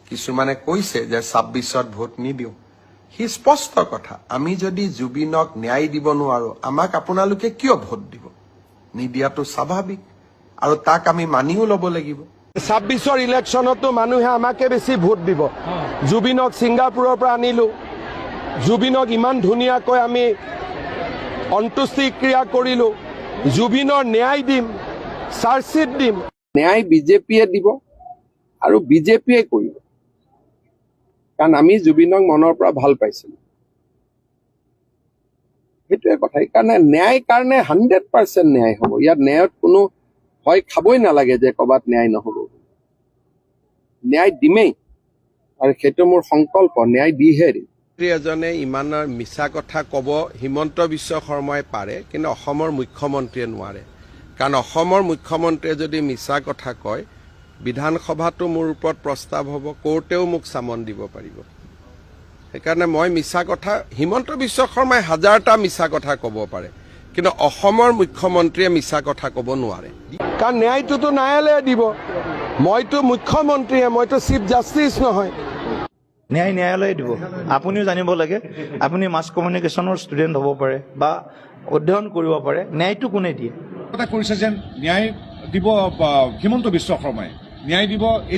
কিছুমানে কৈছে যে 26ত ভোট নিদিওঁ সি স্পষ্ট কথা আমি যদি জুবিনক ন্যায় দিব নোৱাৰো আমাক আপোনালোকে কিয় ভোট দিব নিদিয়াটো স্বাভাৱিক আৰু তাক আমি মানিও ল'ব লাগিব 26ৰ ইলেকশ্যনতো মানুহে আমাকে বেছি ভোট দিব জুবিনক ছিংগাপুৰৰ পৰা আনিলো জুবিনক ইমান ধুনীয়াকৈ আমি অন্ত্যেষ্টিক্ৰিয়া কৰিলো জুবিনৰ ন্যায় দিম চাৰ্জশ্বিট দিম ন্যায় বিজেপিয়ে দিব আৰু বিজেপিয়ে কৰিব কাৰণ আমি জুবিনক মনৰ পৰা ভাল পাইছিলো সেইটোৱে কথা সেইকাৰণে ন্যায় কাৰণে 100% ন্যায় হ'ব ইয়াত ন্যায়ত কোনো ভয় খাবই নালাগে যে ক'ৰবাত ন্যায় নহ'ব ন্যায় দিমেই আৰু সেইটো মোৰ সংকল্প ন্যায় দিহে দিম এজনে ইমানৰ মিছা কথা ক'ব হিমন্ত বিশ্ব শৰ্মাই পাৰে কিন্তু অসমৰ মুখ্যমন্ত্ৰীয়ে নোৱাৰে কাৰণ অসমৰ মুখ্যমন্ত্ৰীয়ে যদি মিছা কথা কয় বিধানসভাতো মোৰ ওপৰত প্ৰস্তাৱ হ'ব কোৰ্টেও মোক চামন দিব পাৰিব সেইকাৰণে মই মিছা কথা হিমন্ত বিশ্ব শৰ্মাই হাজাৰটা মিছা কথা ক'ব পাৰে কিন্তু অসমৰ মুখ্যমন্ত্ৰীয়ে মিছা কথা ক'ব নোৱাৰে কাৰণ ন্যায়টোতো ন্যায়ালয়ে দিব মইতো মুখ্যমন্ত্ৰীয়ে মইতো চিফ জাষ্টিচ নহয় ন্যায় ন্যায়ালয়ে দিব আপুনিও জানিব লাগে আপুনি মাছ কমিউনিকেশ্যনৰ ষ্টুডেণ্ট হ'ব পাৰে বা অধ্যয়ন কৰিব পাৰে ন্যায়টো কোনে দিয়ে কথা কৰিছে যেন ন্যায় দিব হিমন্ত বিশ্ব শৰ্মাই ন্যায় দিব